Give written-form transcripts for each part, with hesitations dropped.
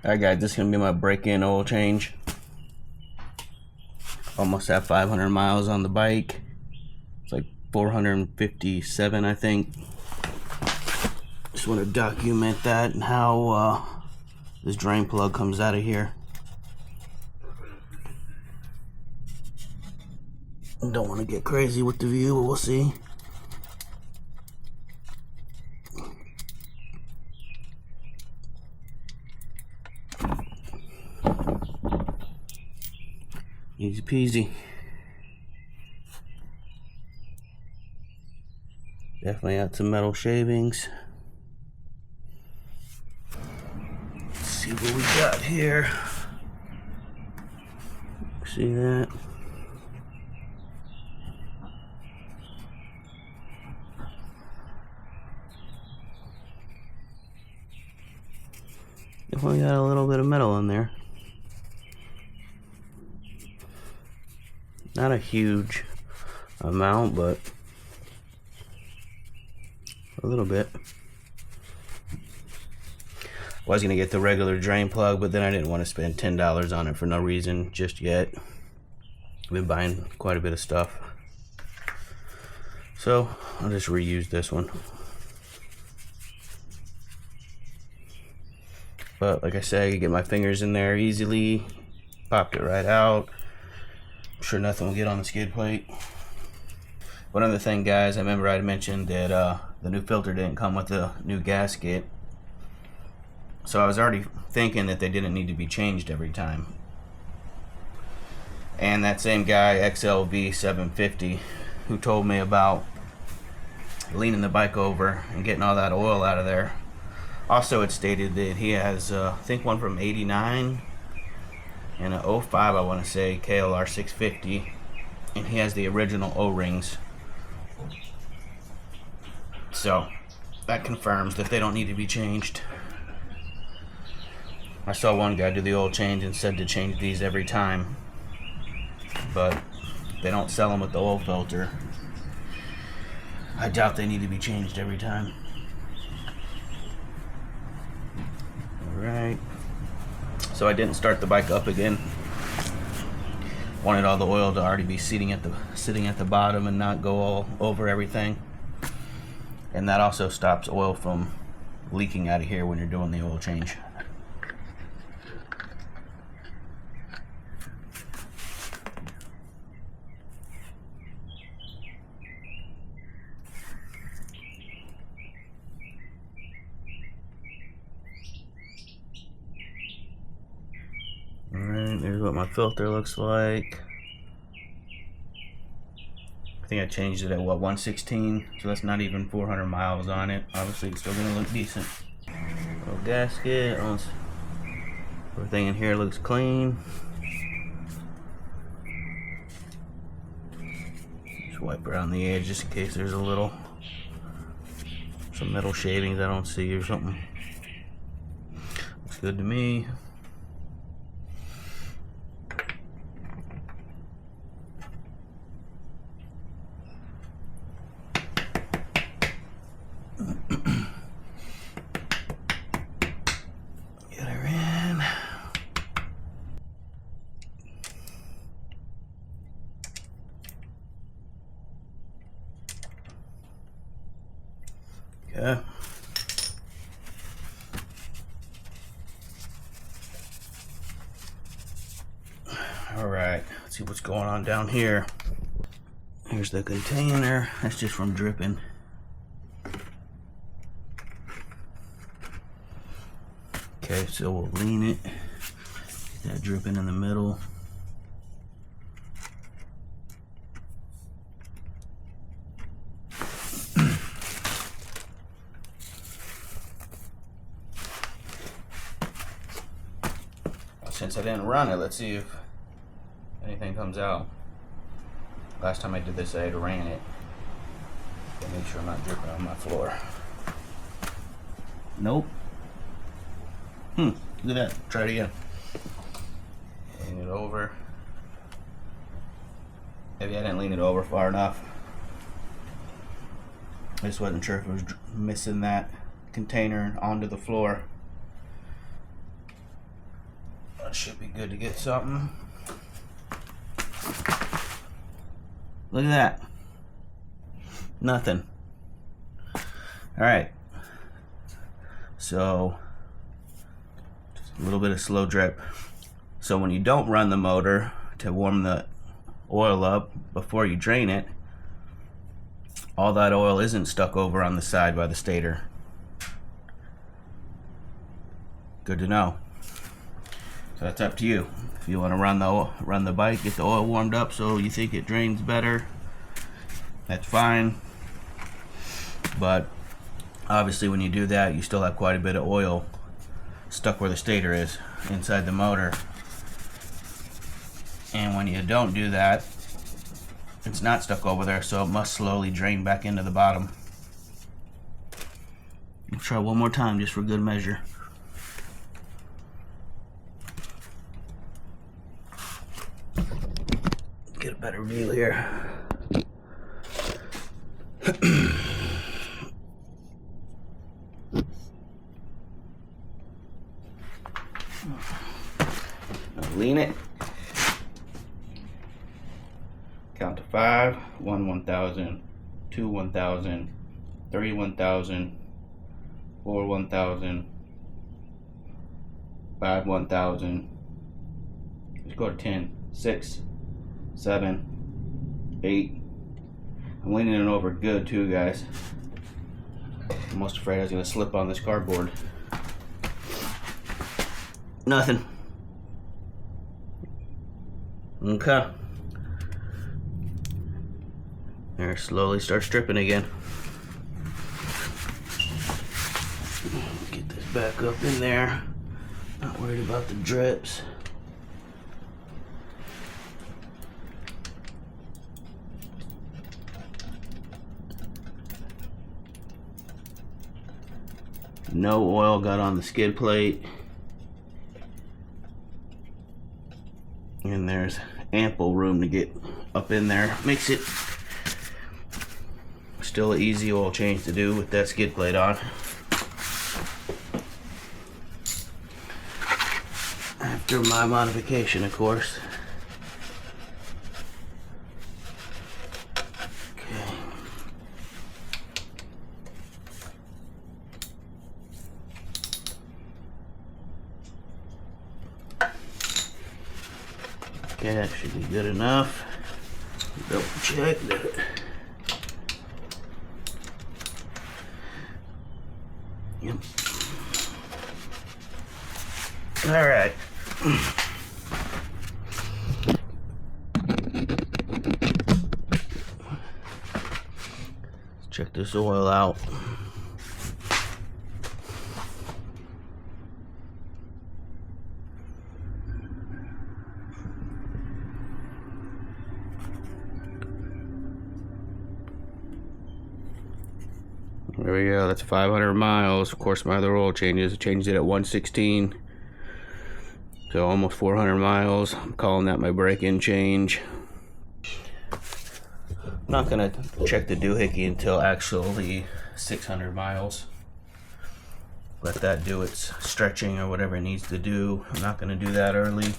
Alright guys, this is going to be my break-in oil change. Almost at 500 miles on the bike. It's like 457 I think. Just want to document that and how this drain plug comes out of here. Don't want to get crazy with the view, but we'll see. Easy peasy. Definitely got some metal shavings. Let's see what we got here. See that? Definitely got a little bit of metal in there. Not a huge amount, but a little bit. I was gonna get the regular drain plug, but then I didn't want to spend $10 on it for no reason just yet. I've been buying quite a bit of stuff, so I'll just reuse this one. But like I said, I could get my fingers in there easily, popped it right out. I'm sure nothing will get on the skid plate. One other thing, guys, I remember I mentioned that the new filter didn't come with the new gasket. So I was already thinking that they didn't need to be changed every time. And that same guy, XLV750, who told me about leaning the bike over and getting all that oil out of there, also had stated that he has, I think, one from '89 and a 05, I want to say, KLR650, and he has the original O-rings. So that confirms that they don't need to be changed. I saw one guy do the oil change and said to change these every time, but they don't sell them with the oil filter. I doubt they need to be changed every time. Alright, so I didn't start the bike up again. Wanted all the oil to already be sitting at the bottom and not go all over everything. And that also stops oil from leaking out of here when you're doing the oil change. Alright, there's what my filter looks like. I think I changed it at what, 116, so that's not even 400 miles on it. Obviously it's still gonna look decent. Little gasket, everything in here looks clean. Just wipe around the edge just in case there's some metal shavings I don't see or something. Looks good to me. Get her in. Okay. All right, let's see what's going on down here. Here's the container. That's just from dripping. Okay, so we'll lean it. Get that dripping in the middle. Since I didn't run it, let's see if anything comes out. Last time I did this, I had ran it to make sure I'm not dripping on my floor. Nope. Look at that. Try it again. Lean it over. Maybe I didn't lean it over far enough. I just wasn't sure if it was missing that container onto the floor. should be good to get something. Look at that. Nothing. Alright. So, just a little bit of slow drip. So when you don't run the motor to warm the oil up before you drain it, all that oil isn't stuck over on the side by the stator. Good to know. So that's up to you. If you want to run the bike, get the oil warmed up so you think it drains better, that's fine. But obviously when you do that, you still have quite a bit of oil stuck where the stator is inside the motor. And when you don't do that, it's not stuck over there, so it must slowly drain back into the bottom. I'll try one more time just for good measure. Get a better view here. Lean it. Count to 5. 1 1000, 2 1000, 3 1000, 4 1000, 5 1000. Let's go to 10. 6, 7, 8. I'm leaning it over good too, guys. I'm most afraid I was going to slip on this cardboard. Nothing. Okay. There, slowly starts dripping again. Get this back up in there. Not worried about the drips. No oil got on the skid plate. And there's ample room to get up in there. Makes it still an easy oil change to do with that skid plate on. After my modification, of course. Okay. Okay, that should be good enough. Double check that. Yep. All right. Let's check this oil out. There we go, that's 500 miles. Of course, my other oil changes. I changed it at 116. So almost 400 miles. I'm calling that my break-in change. I'm not gonna check the doohickey until actually 600 miles. Let that do its stretching or whatever it needs to do. I'm not gonna do that early.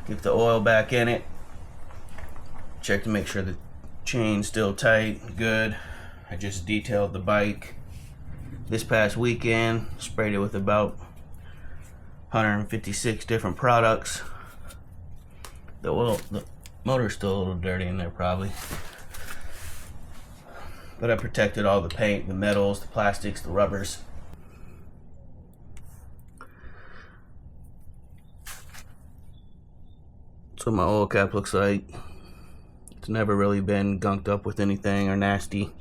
Get the oil back in it. Check to make sure the chain's still tight, good. I just detailed the bike this past weekend, sprayed it with about 156 different products. The motor's still a little dirty in there probably, but I protected all the paint, the metals, the plastics, the rubbers. That's what my oil cap looks like. It's never really been gunked up with anything or nasty.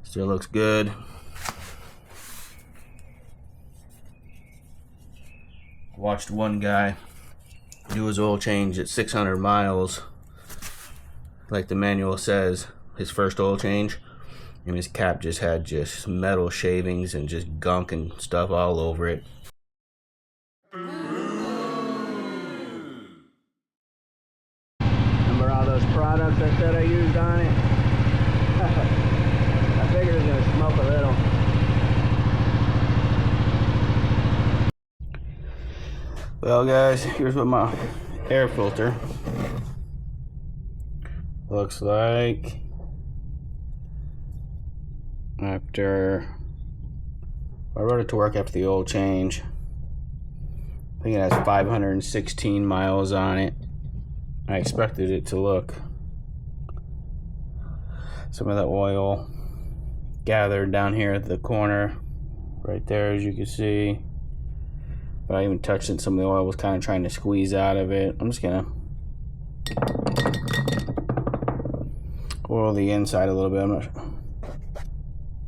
Still looks good. Watched one guy do his oil change at 600 miles, like the manual says, his first oil change, and his cap just had just metal shavings and just gunk and stuff all over it. Remember all those products I said I used on it? I figured it was going to smoke a little. Well guys, here's what my air filter looks like after I wrote it to work after the oil change. I think it has 516 miles on it. I expected it to look some of the oil gathered down here at the corner right there, as you can see, but I even touched it. Some of the oil was kind of trying to squeeze out of it. I'm just gonna oil the inside a little bit.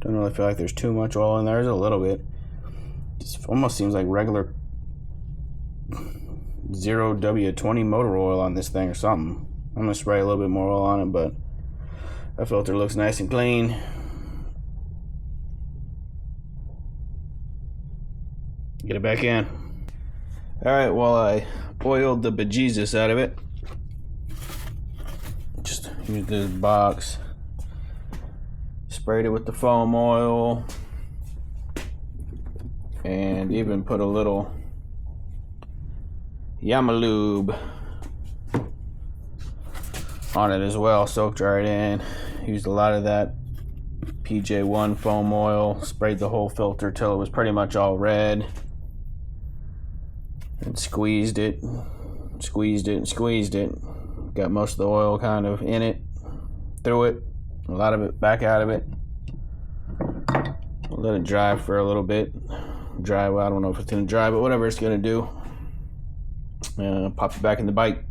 Don't really feel like there's too much oil in there. There's a little bit. Just almost seems like regular 0W20 motor oil on this thing or something. I'm gonna spray a little bit more oil on it, but that filter looks nice and clean. Get it back in. Alright, well, I oiled the bejesus out of it. Just used this box. Sprayed it with the foam oil. And even put a little Yamalube on it as well. Soaked right in. Used a lot of that PJ1 foam oil. Sprayed the whole filter till it was pretty much all red. And squeezed it, squeezed it, and squeezed it. Got most of the oil kind of in it, through it, a lot of it back out of it. Let it dry for a little bit. Dry, well, I don't know if it's gonna dry, but whatever it's gonna do. Pop it back in the bike.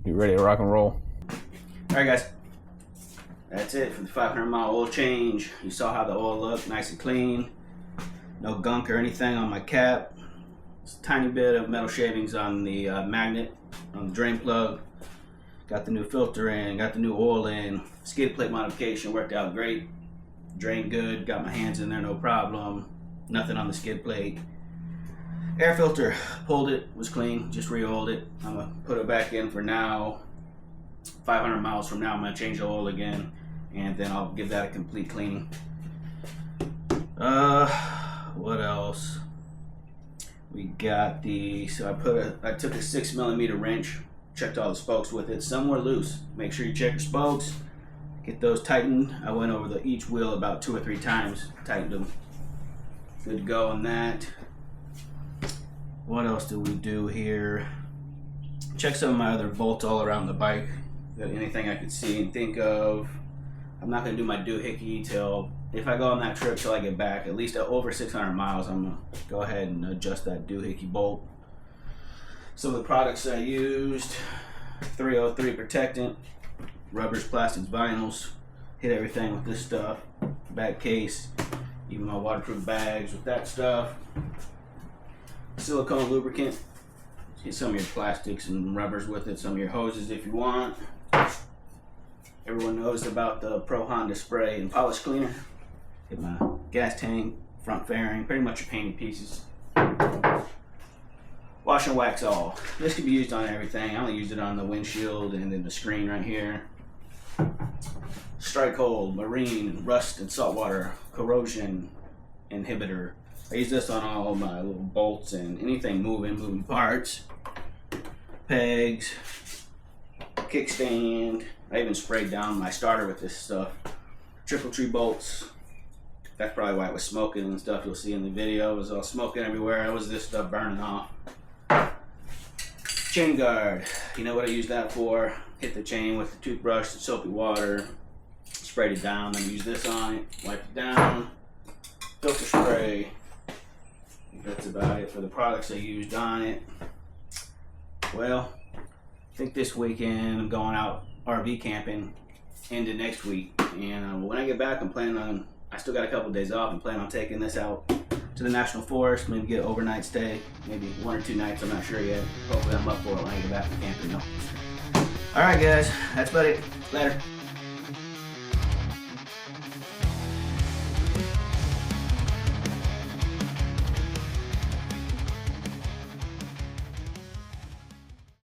Be ready to rock and roll. All right, guys. That's it for the 500-mile oil change. You saw how the oil looked, nice and clean. No gunk or anything on my cap. Just a tiny bit of metal shavings on the magnet on the drain plug. Got the new filter in, got the new oil in. Skid plate modification worked out great. Drained good, got my hands in there, no problem. Nothing on the skid plate. Air filter, pulled it, was clean, just re-oiled it. I'm gonna put it back in for now. 500 miles from now, I'm gonna change the oil again, and then I'll give that a complete cleaning. What else? We got the, so I took a 6mm wrench, checked all the spokes with it. Some were loose. Make sure you check your spokes, get those tightened. I went over each wheel about 2 or 3 times, tightened them. Good to go on that. What else do we do here? Check some of my other bolts all around the bike. Anything I could see and think of. I'm not gonna do my doohickey till, if I go on that trip till I get back, at least over 600 miles, I'm gonna go ahead and adjust that doohickey bolt. Some of the products I used: 303 protectant, rubbers, plastics, vinyls. Hit everything with this stuff. Bag case, even my waterproof bags with that stuff. Silicone lubricant. Get some of your plastics and rubbers with it, some of your hoses if you want. Everyone knows about the Pro Honda spray and polish cleaner. Get my gas tank, front fairing, pretty much your painted pieces. Wash and wax all. This can be used on everything. I only used it on the windshield and then the screen right here. Strike hold, marine, rust and saltwater, corrosion inhibitor. I use this on all my little bolts and anything moving parts. Pegs, kickstand. I even sprayed down my starter with this stuff. Triple tree bolts. That's probably why it was smoking and stuff. You'll see in the video. It was all smoking everywhere. It was this stuff burning off. Chain guard. You know what I use that for? Hit the chain with the toothbrush and soapy water. Sprayed it down. Then use this on it. Wipe it down. Filter spray. That's about it for the products I used on it. Well, I think this weekend I'm going out RV camping into next week, and when I get back, I'm planning on, I still got a couple days off. I'm planning on taking this out to the national forest, maybe get an overnight stay, maybe 1 or 2 nights, I'm not sure yet. Hopefully I'm up for it when I get back from camping though. Alright guys, that's about it. Later.